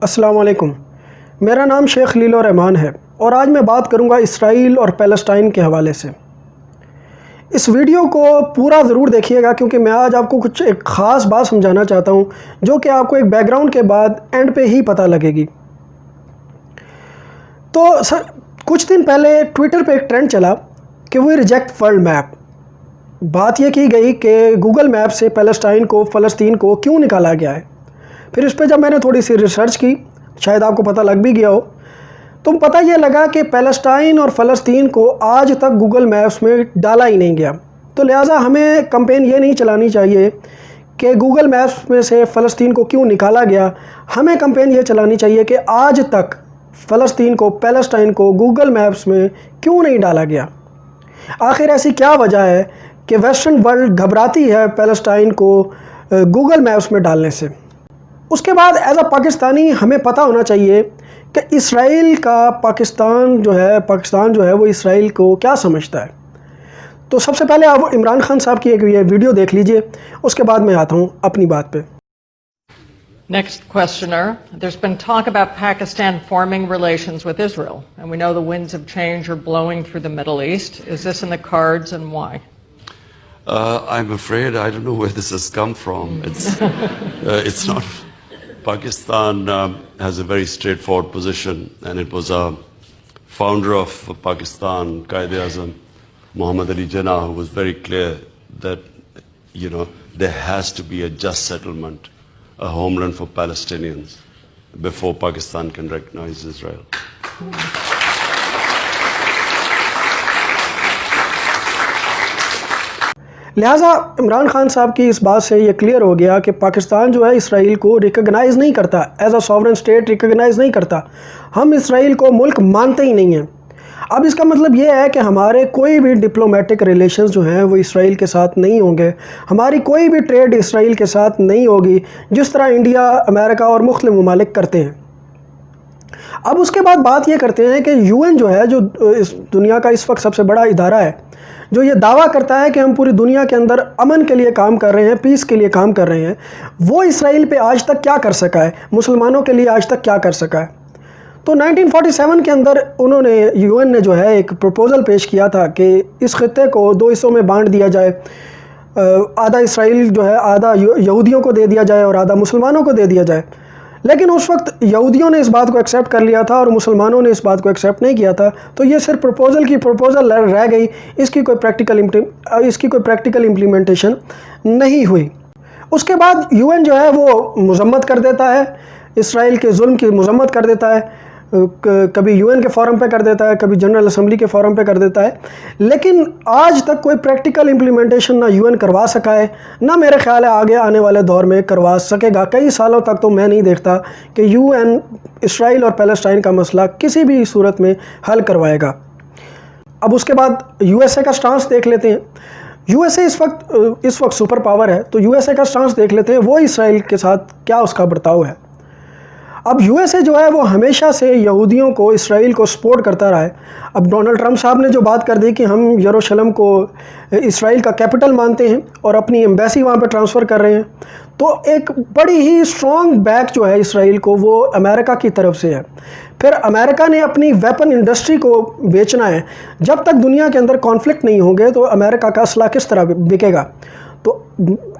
السلام علیکم، میرا نام شیخ خلیل الرحمان ہے اور آج میں بات کروں گا اسرائیل اور پیلسٹائن کے حوالے سے۔ اس ویڈیو کو پورا ضرور دیکھیے گا کیونکہ میں آج آپ کو ایک خاص بات سمجھانا چاہتا ہوں جو کہ آپ کو ایک بیک گراؤنڈ کے بعد اینڈ پہ ہی پتہ لگے گی۔ تو کچھ دن پہلے ٹویٹر پہ ایک ٹرینڈ چلا کہ وہ ریجیکٹ ورلڈ میپ۔ بات یہ کی گئی کہ گوگل میپ سے پیلسٹائن کو، فلسطین کو کیوں نکالا گیا ہے۔ پھر اس پہ جب میں نے تھوڑی سی ریسرچ کی، شاید آپ کو پتہ لگ بھی گیا ہو، تو پتہ یہ لگا کہ پیلسٹائن اور فلسطین کو آج تک گوگل میپس میں ڈالا ہی نہیں گیا۔ تو لہٰذا ہمیں کمپین یہ نہیں چلانی چاہیے کہ گوگل میپس میں سے فلسطین کو کیوں نکالا گیا۔ ہمیں کمپین یہ چلانی چاہیے کہ آج تک فلسطین کو، پیلسٹائن کو گوگل میپس میں کیوں نہیں ڈالا گیا۔ آخر ایسی کیا وجہ ہے کہ ویسٹرن ورلڈ گھبراتی ہے پیلسٹائن کو گوگل میپس میں ڈالنے سے۔ اس کے بعد ایز اے پاکستانی ہمیں پتہ ہونا چاہیے کہ اسرائیل کا پاکستان جو ہے وہ اسرائیل کو کیا سمجھتا ہے۔ تو سب سے پہلے آپ عمران خان صاحب کی ایک یہ ویڈیو دیکھ لیجئے، اس کے بعد میں آتا ہوں اپنی بات پہ۔ Next questioner, there's been talk about Pakistan forming relations with Israel, and we know the winds of change are blowing through the Middle East. Is this in the cards and why? I'm afraid I don't know where this has come from. It's not. Pakistan has a very straightforward position, and it was a founder of Pakistan, Quaid-e-Azam, Muhammad Ali Jinnah, who was very clear that, there has to be a just settlement, a homeland for Palestinians before Pakistan can recognize Israel. لہٰذا عمران خان صاحب کی اس بات سے یہ clear ہو گیا کہ پاکستان جو ہے اسرائیل کو ریکگنائز نہیں کرتا، as a sovereign state recognise نہیں کرتا۔ ہم اسرائیل کو ملک مانتے ہی نہیں ہیں۔ اب اس کا مطلب یہ ہے کہ ہمارے کوئی بھی ڈپلومیٹک ریلیشنز جو ہیں وہ اسرائیل کے ساتھ نہیں ہوں گے، ہماری کوئی بھی ٹریڈ اسرائیل کے ساتھ نہیں ہوگی، جس طرح انڈیا، امریکہ اور مختلف ممالک کرتے ہیں۔ اب اس کے بعد بات یہ کرتے ہیں کہ UN جو ہے، جو اس دنیا کا اس وقت سب سے بڑا ادارہ ہے، جو یہ دعویٰ کرتا ہے کہ ہم پوری دنیا کے اندر امن کے لیے کام کر رہے ہیں، پیس کے لیے کام کر رہے ہیں، وہ اسرائیل پہ آج تک کیا کر سکا ہے، مسلمانوں کے لیے آج تک کیا کر سکا ہے۔ تو 1947 کے اندر انہوں نے، UN نے جو ہے ایک پروپوزل پیش کیا تھا کہ اس خطے کو 2 حصوں میں بانٹ دیا جائے، آدھا اسرائیل جو ہے، آدھا یہودیوں کو دے دیا جائے اور آدھا مسلمانوں کو دے دیا جائے۔ لیکن اس وقت یہودیوں نے اس بات کو ایکسیپٹ کر لیا تھا اور مسلمانوں نے اس بات کو ایکسیپٹ نہیں کیا تھا، تو یہ صرف پروپوزل رہ گئی، اس کی کوئی پریکٹیکل امپلیمنٹیشن نہیں ہوئی۔ اس کے بعد UN جو ہے وہ مذمت کر دیتا ہے، اسرائیل کے ظلم کی مذمت کر دیتا ہے، کبھی UN کے فورم پہ کر دیتا ہے، کبھی جنرل اسمبلی کے فورم پہ کر دیتا ہے، لیکن آج تک کوئی پریکٹیکل امپلیمنٹیشن نہ UN کروا سکا ہے، نہ میرے خیال ہے آگے آنے والے دور میں کروا سکے گا۔ کئی سالوں تک تو میں نہیں دیکھتا کہ UN اسرائیل اور پیلسٹائن کا مسئلہ کسی بھی صورت میں حل کروائے گا۔ اب اس کے بعد USA کا سٹانس دیکھ لیتے ہیں۔ USA اس وقت سپر پاور ہے، تو USA کا سٹانس دیکھ لیتے ہیں، وہ اسرائیل کے ساتھ کیا اس کا برتاؤ ہے۔ اب USA جو ہے وہ ہمیشہ سے یہودیوں کو، اسرائیل کو سپورٹ کرتا رہا ہے۔ اب ڈونلڈ ٹرمپ صاحب نے جو بات کر دی کہ ہم یروشلم کو اسرائیل کا کیپٹل مانتے ہیں اور اپنی ایمبیسی وہاں پہ ٹرانسفر کر رہے ہیں، تو ایک بڑی ہی اسٹرانگ بیک جو ہے اسرائیل کو وہ امریکہ کی طرف سے ہے۔ پھر امریکہ نے اپنی ویپن انڈسٹری کو بیچنا ہے۔ جب تک دنیا کے اندر کانفلکٹ نہیں ہوں گے تو امریکہ کا اسلحہ کس طرح بکے گا؟ تو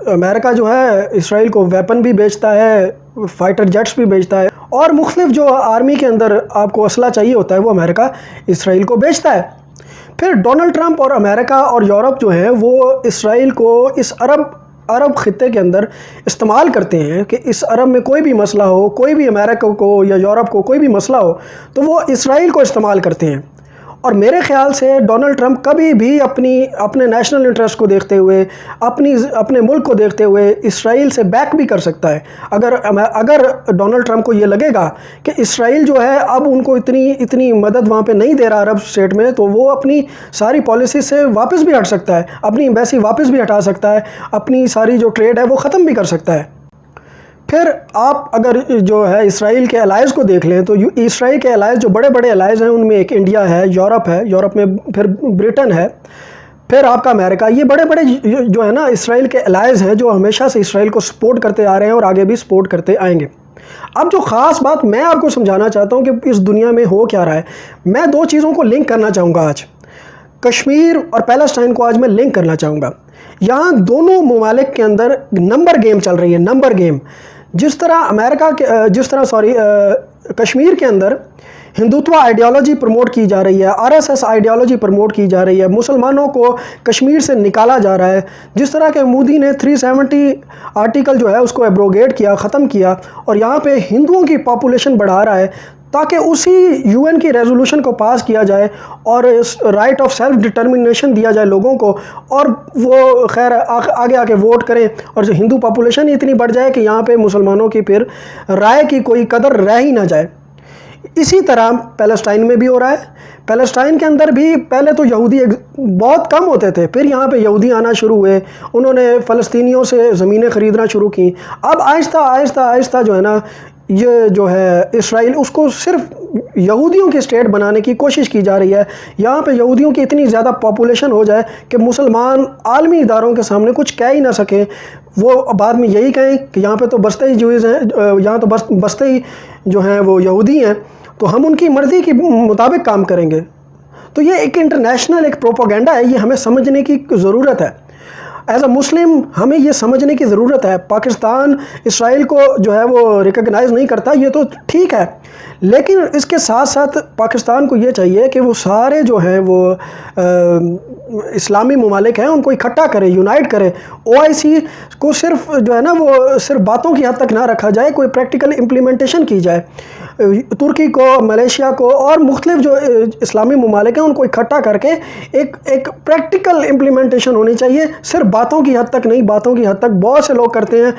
امریکہ جو ہے اسرائیل کو ویپن بھی بیچتا ہے، فائٹر جیٹس بھی بیچتا ہے، اور مختلف جو آرمی کے اندر آپ کو اسلحہ چاہیے ہوتا ہے وہ امریکہ اسرائیل کو بیچتا ہے۔ پھر ڈونلڈ ٹرمپ اور امریکہ اور یورپ جو ہے وہ اسرائیل کو اس عرب خطے کے اندر استعمال کرتے ہیں کہ اس عرب میں کوئی بھی مسئلہ ہو، کوئی بھی امریکہ کو یا یورپ کو کوئی بھی مسئلہ ہو تو وہ اسرائیل کو استعمال کرتے ہیں۔ اور میرے خیال سے ڈونلڈ ٹرمپ کبھی بھی اپنے نیشنل انٹرسٹ کو دیکھتے ہوئے، اپنے ملک کو دیکھتے ہوئے اسرائیل سے بیک بھی کر سکتا ہے۔ اگر ڈونلڈ ٹرمپ کو یہ لگے گا کہ اسرائیل جو ہے اب ان کو اتنی مدد وہاں پہ نہیں دے رہا عرب اسٹیٹ میں، تو وہ اپنی ساری پالیسی سے واپس بھی ہٹ سکتا ہے، اپنی ایمبیسی واپس بھی ہٹا سکتا ہے، اپنی ساری جو ٹریڈ ہے وہ ختم بھی کر سکتا ہے۔ پھر آپ اگر جو ہے اسرائیل کے الائز کو دیکھ لیں تو اسرائیل کے الائز جو بڑے بڑے الائز ہیں ان میں ایک انڈیا ہے، یورپ میں پھر برٹن ہے، پھر آپ کا امریکہ، یہ بڑے بڑے جو ہے نا اسرائیل کے الائز ہیں جو ہمیشہ سے اسرائیل کو سپورٹ کرتے آ رہے ہیں اور آگے بھی سپورٹ کرتے آئیں گے۔ اب جو خاص بات میں آپ کو سمجھانا چاہتا ہوں کہ اس دنیا میں ہو کیا رہا ہے، میں دو چیزوں کو لنک کرنا چاہوں گا آج. کشمیر اور پیلسٹائن کو آج میں لنک کرنا چاہوں گا. یہاں دونوں ممالک کے اندر نمبر گیم چل رہی ہے، نمبر گیم. جس طرح کشمیر کے اندر ہندوتوا آئیڈیالوجی پروموٹ کی جا رہی ہے، RSS آئیڈیالوجی پروموٹ کی جا رہی ہے، مسلمانوں کو کشمیر سے نکالا جا رہا ہے. جس طرح کہ مودی نے 370 آرٹیکل جو ہے اس کو ایبروگیٹ کیا، ختم کیا، اور یہاں پہ ہندوؤں کی پاپولیشن بڑھا رہا ہے تاکہ اسی UN کی ریزولوشن کو پاس کیا جائے اور رائٹ آف سیلف ڈٹرمنیشن دیا جائے لوگوں کو، اور وہ خیر آگے آ کے ووٹ کریں، اور جو ہندو پاپولیشن اتنی بڑھ جائے کہ یہاں پہ مسلمانوں کی پھر رائے کی کوئی قدر رہ ہی نہ جائے. اسی طرح پیلسٹائن میں بھی ہو رہا ہے. پیلسٹائن کے اندر بھی پہلے تو یہودی بہت کم ہوتے تھے، پھر یہاں پہ یہودی آنا شروع ہوئے، انہوں نے فلسطینیوں سے زمینیں خریدنا شروع کیں. اب آہستہ آہستہ آہستہ جو ہے نا، یہ جو ہے اسرائیل اس کو صرف یہودیوں کی اسٹیٹ بنانے کی کوشش کی جا رہی ہے. یہاں پہ یہودیوں کی اتنی زیادہ پاپولیشن ہو جائے کہ مسلمان عالمی اداروں کے سامنے کچھ کہہ ہی نہ سکیں. وہ بعد میں یہی کہیں کہ یہاں پہ تو بستے ہی جوئز ہیں، یہاں تو بستے ہی جو ہیں وہ یہودی ہیں، تو ہم ان کی مرضی کے مطابق کام کریں گے. تو یہ ایک انٹرنیشنل ایک پروپیگنڈا ہے، یہ ہمیں سمجھنے کی ضرورت ہے. ایز اے مسلم ہمیں یہ سمجھنے کی ضرورت ہے. پاکستان اسرائیل کو جو ہے وہ ریکگنائز نہیں کرتا، یہ تو ٹھیک ہے، لیکن اس کے ساتھ ساتھ پاکستان کو یہ چاہیے کہ وہ سارے جو ہیں وہ اسلامی ممالک ہیں ان کو اکٹھا کرے، یونائٹ کرے. OIC کو صرف جو ہے نا وہ صرف باتوں کی حد تک نہ رکھا جائے، کوئی پریکٹیکل امپلیمنٹیشن کی جائے. ترکی کو، ملیشیا کو اور مختلف جو اسلامی ممالک ہیں ان کو اکٹھا کر کے ایک پریکٹیکل امپلیمنٹیشن ہونی چاہیے. صرف باتوں کی حد تک نہیں، باتوں کی حد تک بہت سے لوگ کرتے ہیں،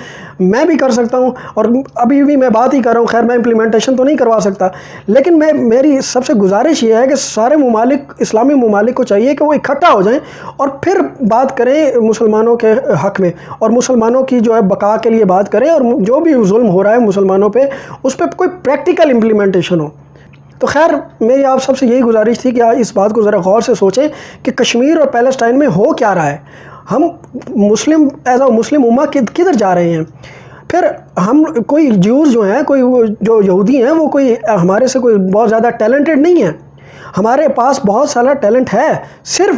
میں بھی کر سکتا ہوں، اور ابھی بھی میں بات ہی کر رہا ہوں. خیر میں امپلیمنٹیشن تو نہیں کروا سکتا، لیکن میری سب سے گزارش یہ ہے کہ سارے ممالک، اسلامی ممالک کو چاہیے کہ وہ اکٹھا ہو جائیں اور پھر بات کریں مسلمانوں کے حق میں، اور مسلمانوں کی جو ہے بقا کے لیے بات کریں، اور جو بھی ظلم ہو رہا ہے مسلمانوں پہ اس پہ کوئی پریکٹیکل امپلیمنٹیشن ہو. تو خیر میری آپ سب سے یہی گزارش تھی کہ اس بات کو ذرا غور سے سوچیں کہ کشمیر اور پیلسٹائن میں ہو کیا رہا ہے. ہم مسلم ایز اے مسلم امہ کدھر جا رہے ہیں؟ پھر ہم کوئی جیوز جو ہیں، کوئی جو یہودی ہیں، وہ کوئی ہمارے سے کوئی بہت زیادہ ٹیلنٹڈ نہیں ہیں. ہمارے پاس بہت سارا ٹیلنٹ ہے، صرف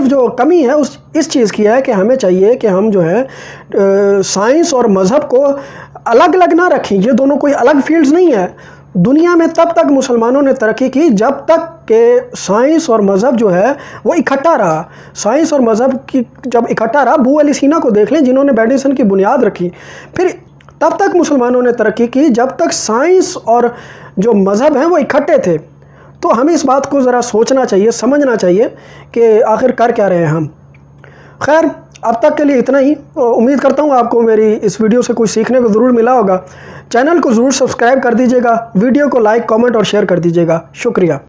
جو کمی ہے اس چیز کی ہے کہ ہمیں چاہیے کہ ہم جو ہے سائنس اور مذہب کو الگ الگ نہ رکھیں. یہ دونوں کوئی الگ فیلڈز نہیں ہے. دنیا میں تب تک مسلمانوں نے ترقی کی جب تک کہ سائنس اور مذہب جو ہے وہ اکٹھا رہا. سائنس اور مذہب کی جب اکٹھا رہا، ابو علی سینا کو دیکھ لیں جنہوں نے میڈیسن کی بنیاد رکھی. پھر تب تک مسلمانوں نے ترقی کی جب تک سائنس اور جو مذہب ہیں وہ اکٹھے تھے. تو ہمیں اس بات کو ذرا سوچنا چاہیے، سمجھنا چاہیے کہ آخر کر کیا رہے ہیں ہم. خیر اب تک کے لیے اتنا ہی. امید کرتا ہوں آپ کو میری اس ویڈیو سے کچھ سیکھنے کو ضرور ملا ہوگا. چینل کو ضرور سبسکرائب کر دیجیے گا، ویڈیو کو لائک، کامنٹ اور شیئر کر دیجیے گا. شکریہ.